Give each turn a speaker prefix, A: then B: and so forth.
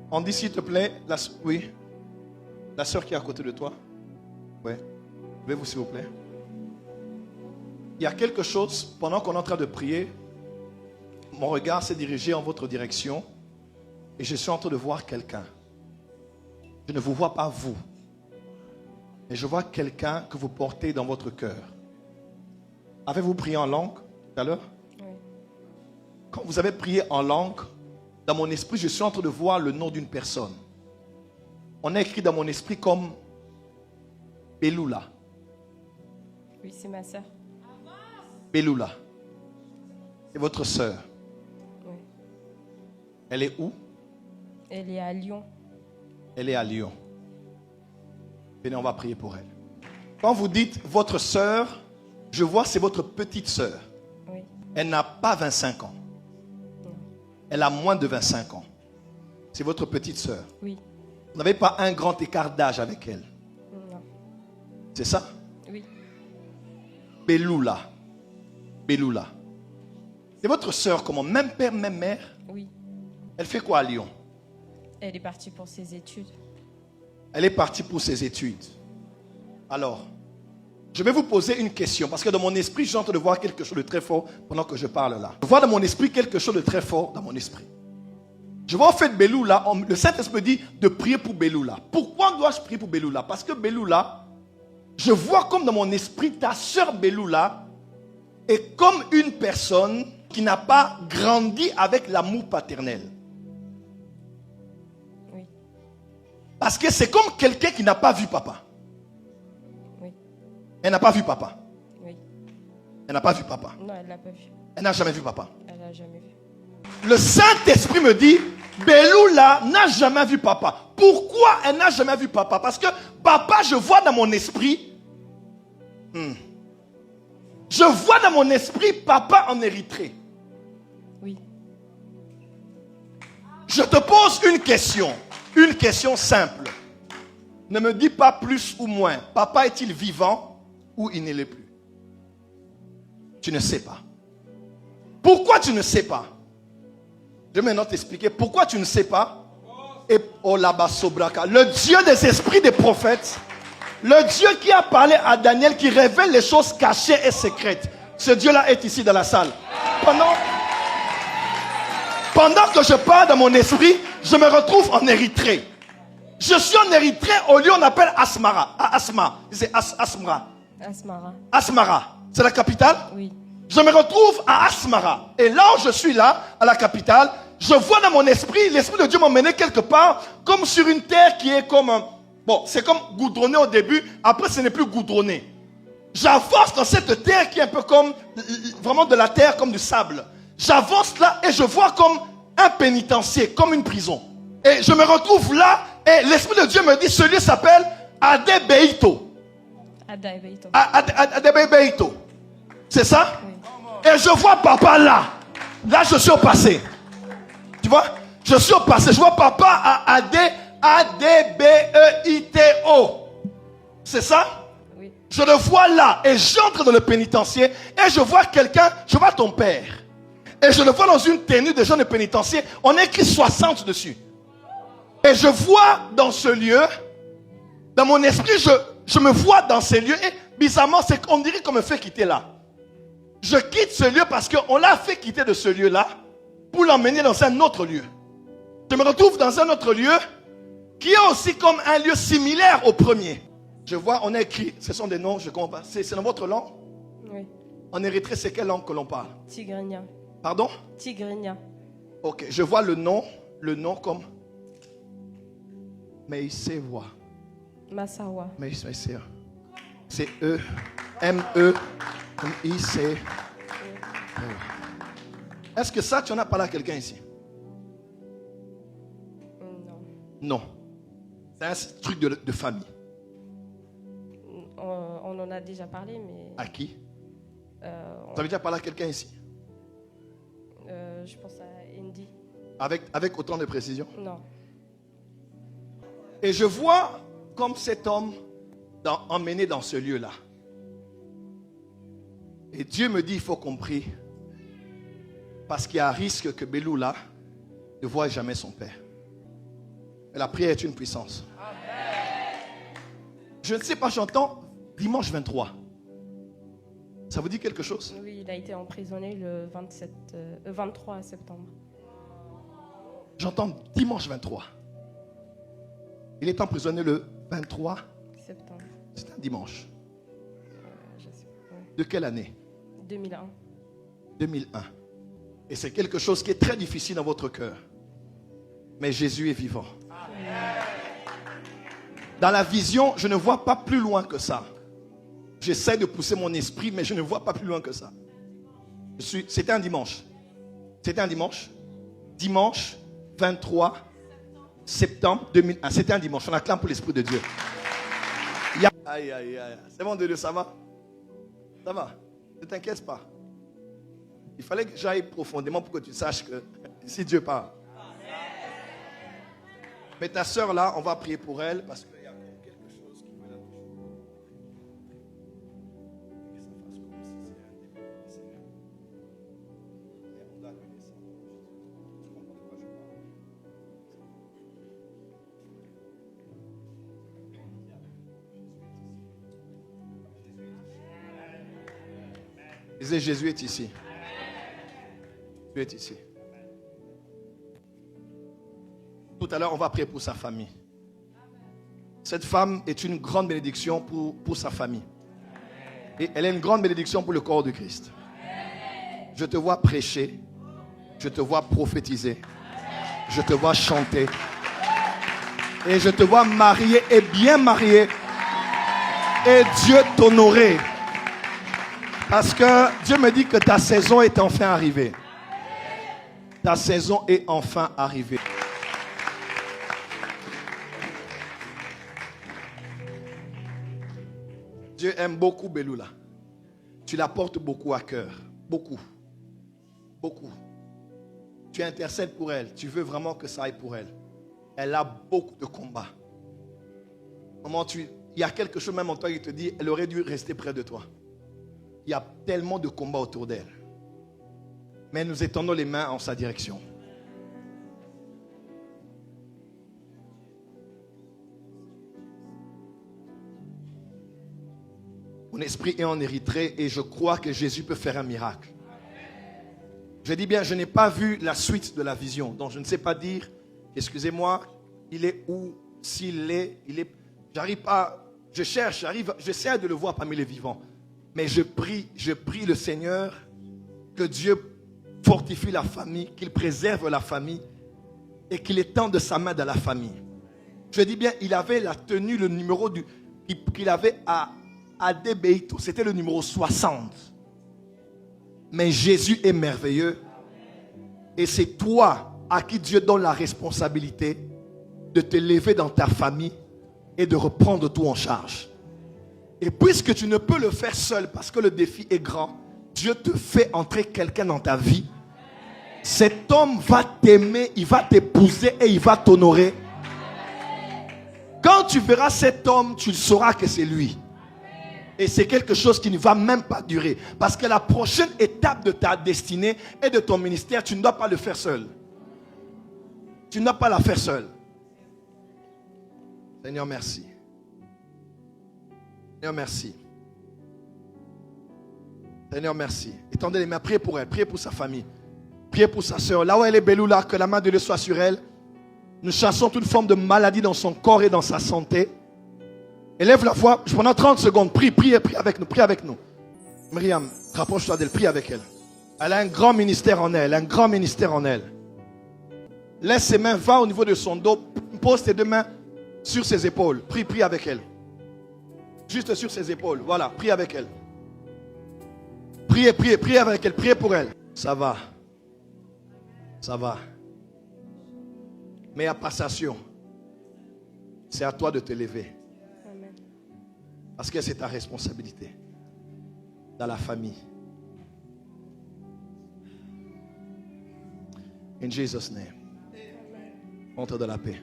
A: On dit s'il te plaît, oui, la sœur qui est à côté de toi. Oui, levez-vous s'il vous plaît. Il y a quelque chose, pendant qu'on est en train de prier, mon regard s'est dirigé en votre direction et je suis en train de voir quelqu'un. Je ne vous vois pas vous, mais je vois quelqu'un que vous portez dans votre cœur. Avez-vous prié en langue tout à l'heure?
B: Oui.
A: Quand vous avez prié en langue, dans mon esprit, je suis en train de voir le nom d'une personne. On a écrit dans mon esprit comme Beloula.
B: Oui, c'est ma sœur.
A: Beloula. C'est votre sœur.
B: Oui.
A: Elle est où?
B: Elle est à Lyon.
A: Elle est à Lyon. Venez, on va prier pour elle. Quand vous dites votre sœur, je vois c'est votre petite sœur.
B: Oui.
A: Elle n'a pas 25 ans.
B: Non.
A: Elle a moins de 25 ans. C'est votre petite sœur.
B: Oui.
A: Vous n'avez pas un grand écart d'âge avec elle.
B: Non.
A: C'est ça?
B: Oui.
A: Beloula. Beloula. C'est votre sœur comment? Même père, même mère?
B: Oui.
A: Elle fait quoi à Lyon?
B: Elle est partie pour ses études.
A: Elle est partie pour ses études. Alors, je vais vous poser une question, parce que dans mon esprit, je suis en train de voir quelque chose de très fort pendant que je parle là. Je vois dans mon esprit quelque chose de très fort dans mon esprit. Je vois en fait Beloula, le Saint-Esprit dit de prier pour Beloula. Pourquoi dois-je prier pour Beloula? Parce que Beloula, je vois comme dans mon esprit, ta sœur Beloula est comme une personne qui n'a pas grandi avec l'amour paternel.
B: Oui.
A: Parce que c'est comme quelqu'un qui n'a pas vu papa.
B: Oui.
A: Elle n'a pas vu papa.
B: Oui.
A: Elle n'a pas vu papa.
B: Non, elle l'a pas vu.
A: Elle n'a jamais vu papa.
B: Elle l'a jamais vu.
A: Le Saint-Esprit me dit, Beloula n'a jamais vu papa. Pourquoi elle n'a jamais vu papa? Parce que papa, je vois dans mon esprit, je vois dans mon esprit papa en Érythrée.
B: Oui.
A: Je te pose une question simple. Ne me dis pas plus ou moins. Papa est-il vivant ou il ne l'est plus? Tu ne sais pas. Pourquoi tu ne sais pas? Je vais maintenant t'expliquer pourquoi tu ne sais pas. Et le Dieu des esprits des prophètes, le Dieu qui a parlé à Daniel, qui révèle les choses cachées et secrètes, ce Dieu-là est ici dans la salle. Pendant que je parle dans mon esprit, je me retrouve en Érythrée. Je suis en Érythrée, au lieu on appelle Asmara. C'est Asmara. Asmara, c'est la capitale?
B: Oui.
A: Je me retrouve à Asmara. Et là où je suis là, à la capitale, je vois dans mon esprit, l'Esprit de Dieu m'emmener quelque part, comme sur une terre qui est comme bon, c'est comme goudronné au début, après ce n'est plus goudronné. J'avance dans cette terre qui est un peu comme, vraiment de la terre, comme du sable. J'avance là et je vois comme un pénitencier, comme une prison. Et je me retrouve là et l'Esprit de Dieu me dit, ce lieu s'appelle Adebeito. Adebeito. C'est ça?
B: Oui.
A: Et je vois papa là. Là, je suis au passé. Tu vois? Je suis au passé. Je vois papa à A-D-B-E-I-T-O. C'est ça?
B: Oui.
A: Je le vois là. Et j'entre dans le pénitencier. Et je vois quelqu'un. Je vois ton père. Et je le vois dans une tenue de jeune pénitencier. On a écrit 60 dessus. Et je vois dans ce lieu. Dans mon esprit, je me vois dans ces lieux. Et bizarrement, c'est qu'on dirait qu'on me fait quitter là. Je quitte ce lieu parce qu'on l'a fait quitter de ce lieu-là pour l'emmener dans un autre lieu. Je me retrouve dans un autre lieu qui est aussi comme un lieu similaire au premier. Je vois, on a écrit, ce sont des noms, je comprends pas. C'est dans votre langue?
B: Oui.
A: En Érythrée, c'est quelle langue que l'on parle?
B: Tigrinya.
A: Pardon?
B: Tigrinya.
A: Ok, je vois le nom comme Meisewa.
B: Massawa.
A: Meisewa. C'est E, M-E, I-C. Est-ce que ça, tu en as parlé à quelqu'un ici?
B: Non.
A: Non. C'est un truc de famille.
B: On en a déjà parlé, mais...
A: À qui? Tu avais déjà parlé à quelqu'un ici?
B: Je pense à Indy.
A: Avec autant de précision?
B: Non.
A: Et je vois comme cet homme emmené dans ce lieu-là. Et Dieu me dit, il faut qu'on prie. Parce qu'il y a un risque que Beloula ne voie jamais son père. Mais la prière est une puissance. Je ne sais pas, j'entends dimanche 23. Ça vous dit quelque chose?
B: Oui, il a été emprisonné le 23 septembre.
A: J'entends dimanche 23. Il est emprisonné le 23
B: septembre.
A: C'est un dimanche.
B: Je sais pas, ouais.
A: De quelle année?
B: 2001.
A: 2001. Et c'est quelque chose qui est très difficile dans votre cœur. Mais Jésus est vivant. Dans la vision, je ne vois pas plus loin que ça. J'essaie de pousser mon esprit, mais je ne vois pas plus loin que ça. C'était un dimanche. C'était un dimanche. Dimanche 23 septembre 2001. C'était un dimanche. On acclame pour l'Esprit de Dieu. Aïe, aïe, aïe. C'est bon, Dieu, ça va? Ça va? Ne t'inquiète pas. Il fallait que j'aille profondément pour que tu saches que si Dieu parle. Mais ta soeur là, on va prier pour elle parce qu'il y a encore quelque chose qui veut la toucher. Que ça fasse comme si c'est un démon, Seigneur. Mais on doit lui descendre. Tu comprends de quoi je parle? Disais, Jésus est ici. Jésus est ici. Tout à l'heure, on va prier pour sa famille. Cette femme est une grande bénédiction pour sa famille. Et elle est une grande bénédiction pour le corps de Christ. Je te vois prêcher. Je te vois prophétiser. Je te vois chanter. Et je te vois mariée et bien mariée. Et Dieu t'honorer. Parce que Dieu me dit que ta saison est enfin arrivée. Ta saison est enfin arrivée. Dieu aime beaucoup Beloula. Tu la portes beaucoup à cœur. Beaucoup. Beaucoup. Tu intercèdes pour elle. Tu veux vraiment que ça aille pour elle. Elle a beaucoup de combats. Il y a quelque chose même en toi qui te dit, elle aurait dû rester près de toi. Il y a tellement de combats autour d'elle. Mais nous étendons les mains en sa direction. Mon esprit est en Érythrée et je crois que Jésus peut faire un miracle. Je dis bien, je n'ai pas vu la suite de la vision. Donc je ne sais pas dire, excusez-moi, il est où, s'il est, j'arrive pas, je cherche, j'essaie de le voir parmi les vivants. Mais je prie le Seigneur que Dieu fortifie la famille, qu'il préserve la famille et qu'il étende sa main dans la famille. Je dis bien, il avait la tenue, le numéro qu'il avait à Adébeito, c'était le numéro 60. Mais Jésus est merveilleux. Et c'est toi à qui Dieu donne la responsabilité de te lever dans ta famille et de reprendre tout en charge. Et puisque tu ne peux le faire seul parce que le défi est grand, Dieu te fait entrer quelqu'un dans ta vie. Cet homme va t'aimer, il va t'épouser et il va t'honorer. Quand tu verras cet homme, tu sauras que c'est lui. Et c'est quelque chose qui ne va même pas durer. Parce que la prochaine étape de ta destinée et de ton ministère, tu ne dois pas le faire seul. Tu ne dois pas la faire seul. Seigneur, merci. Seigneur, merci. Seigneur, merci. Étendez les mains, priez pour elle, priez pour sa famille. Priez pour sa soeur. Là où elle est, Beloula, que la main de Dieu soit sur elle. Nous chassons toute forme de maladie dans son corps et dans sa santé. Élève la voix pendant 30 secondes. Prie avec nous, prie avec nous. Myriam, rapproche-toi d'elle, prie avec elle. Elle a un grand ministère en elle, un grand ministère en elle. Laisse ses mains, va au niveau de son dos, pose tes deux mains sur ses épaules. Prie avec elle. Juste sur ses épaules, voilà, prie avec elle. Priez avec elle, priez pour elle. Ça va. Ça va. Mais à passation, c'est à toi de te lever.
B: Amen.
A: Parce que c'est ta responsabilité dans la famille. In Jesus' name. Entre de la paix.